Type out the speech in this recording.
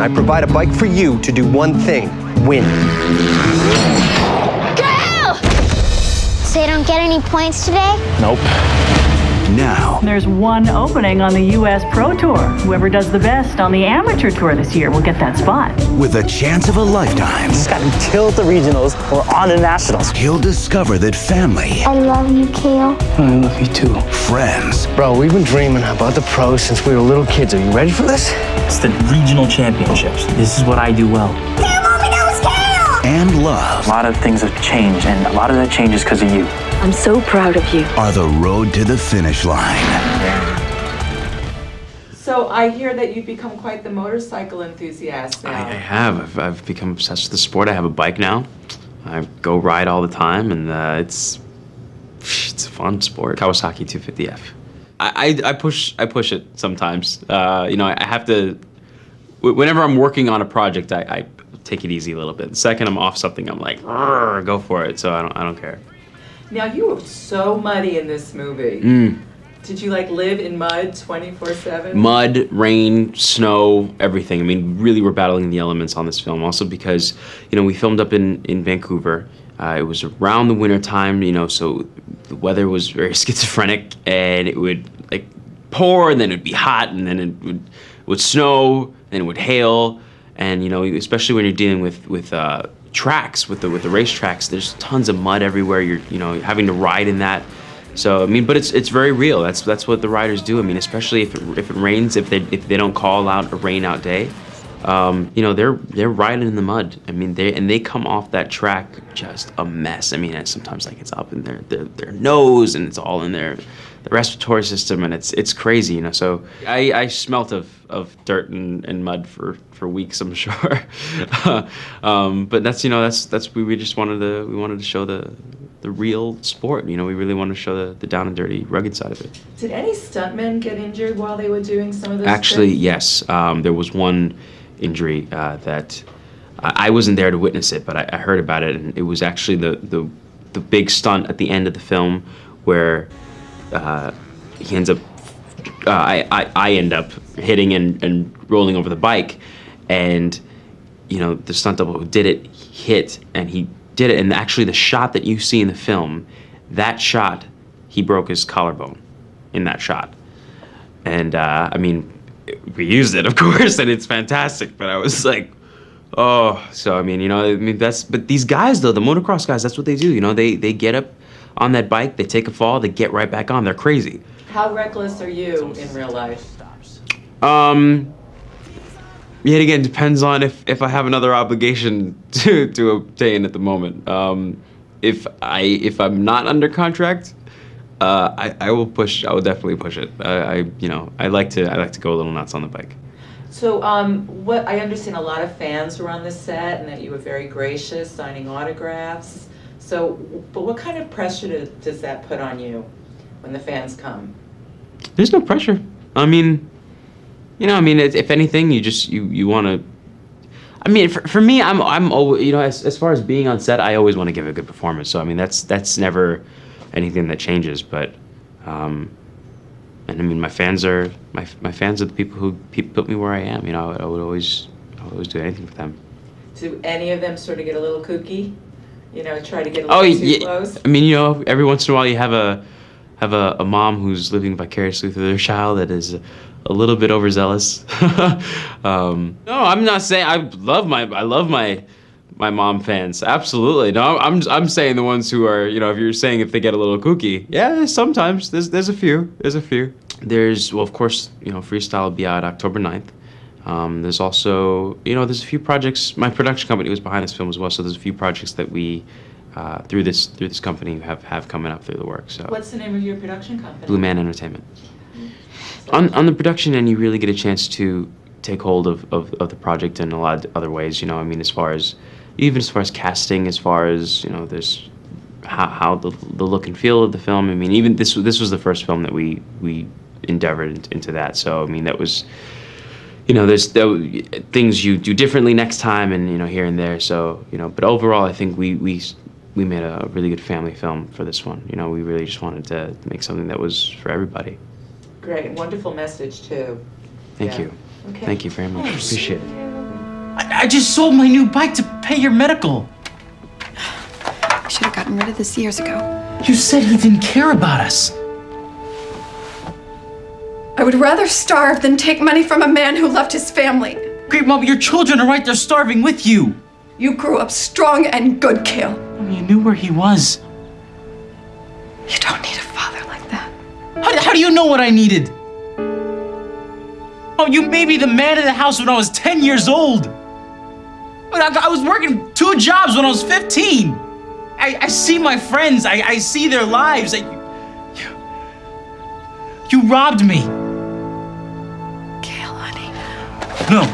and I provide a bike for you to do one thing: win. Go! So you don't get any points today? Nope. Now, there's one opening on the U.S. Pro Tour. Whoever does the best on the Amateur Tour this year will get that spot. with a chance of a lifetime, Just got until the regionals. We're on to nationals. he'll discover that family, I love you, Kale. I love you too. friends, Bro, we've been dreaming about the pros since we were little kids. Are you ready for this? It's the regional championships. This is what I do well. and love A lot of things have changed, and a lot of that change is because of you. I'm so proud of you. are the road to the finish line. So I hear that you've become quite the motorcycle enthusiast now. I have. I've become obsessed with the sport. I have a bike now. I go ride all the time, and it's a fun sport. Kawasaki 250F. I push it sometimes. I have to. Whenever I'm working on a project, I take it easy a little bit. The second I'm off something, I'm like, go for it. So I don't care. Now you were so muddy in this movie. Did you live in mud 24/7? Mud, rain, snow, everything. I mean, really, we're battling the elements on this film. Also because, we filmed up in Vancouver. It was around the winter time, so the weather was very schizophrenic, and it would pour, and then it'd be hot, and then it would snow, and it would hail, and especially when you're dealing with tracks, with the race tracks, there's tons of mud everywhere. You're having to ride in that. So but it's very real. That's what the riders do. I mean, especially if it rains, if they don't call out a rain out day, they're riding in the mud. I mean, they come off that track just a mess. I mean, and sometimes it's up in their nose, and it's all in the respiratory system, and it's crazy. So I smelt of dirt and mud for weeks, I'm sure. But that's we just wanted to show the real sport. We really wanted to show the down and dirty, rugged side of it. Did any stuntmen get injured while they were doing some of this? Actually, yes. There was one injury that I wasn't there to witness it, but I heard about it, and it was actually the big stunt at the end of the film where he ends up. I end up hitting and rolling over the bike, and the stunt double who did it hit, and he did it, and actually the shot that you see in the film, that shot, he broke his collarbone in that shot. And we used it, of course, and it's fantastic, but I was like, oh. So but these guys, though, the motocross guys, that's what they do. They get up on that bike, they take a fall, they get right back on. They're crazy. How reckless are you in real life? Yet again, depends on if I have another obligation to obtain at the moment. If I'm not under contract, I will push. I will definitely push it. I like to go a little nuts on the bike. So what I understand, a lot of fans were on the set, and that you were very gracious, signing autographs. So, but what kind of pressure does that put on you when the fans come? There's no pressure. If anything, you want to. For me, I'm always, as far as being on set, I always want to give a good performance. So that's never anything that changes. But, my fans are the people who put me where I am. I would always do anything for them. Do any of them sort of get a little kooky? Try to get a little too close? Every once in a while you have a mom who's living vicariously through their child that is a little bit overzealous. No, I'm not saying I love my mom fans. Absolutely. No, I'm saying the ones who are, if you're saying if they get a little kooky. Yeah, sometimes there's a few. There's of course, Freestyle will be out October 9th. There's also, there's a few projects. My production company was behind this film as well, so there's a few projects that we through this company have coming up through the work. So what's the name of your production company? Blue Man Entertainment. On the production end, you really get a chance to take hold of the project in a lot of other ways. As far as casting, as far as there's how the look and feel of the film. Even this was the first film that we endeavored into that. So that was. There's things you do differently next time, and here and there. So but overall, I think we made a really good family film for this one. We really just wanted to make something that was for everybody. Great, wonderful message too. Thank you. Okay. Thank you very much. Thanks. Appreciate it. I just sold my new bike to pay your medical. I should have gotten rid of this years ago. You said he didn't care about us. I would rather starve than take money from a man who loved his family. Great, Mom, your children are right there starving with you. You grew up strong and good, Cale. You knew where he was. You don't need a father like that. How do you know what I needed? Oh, you made me the man in the house when I was 10 years old. I was working 2 jobs when I was 15. I see my friends. I see their lives. You robbed me. Cale, honey. No.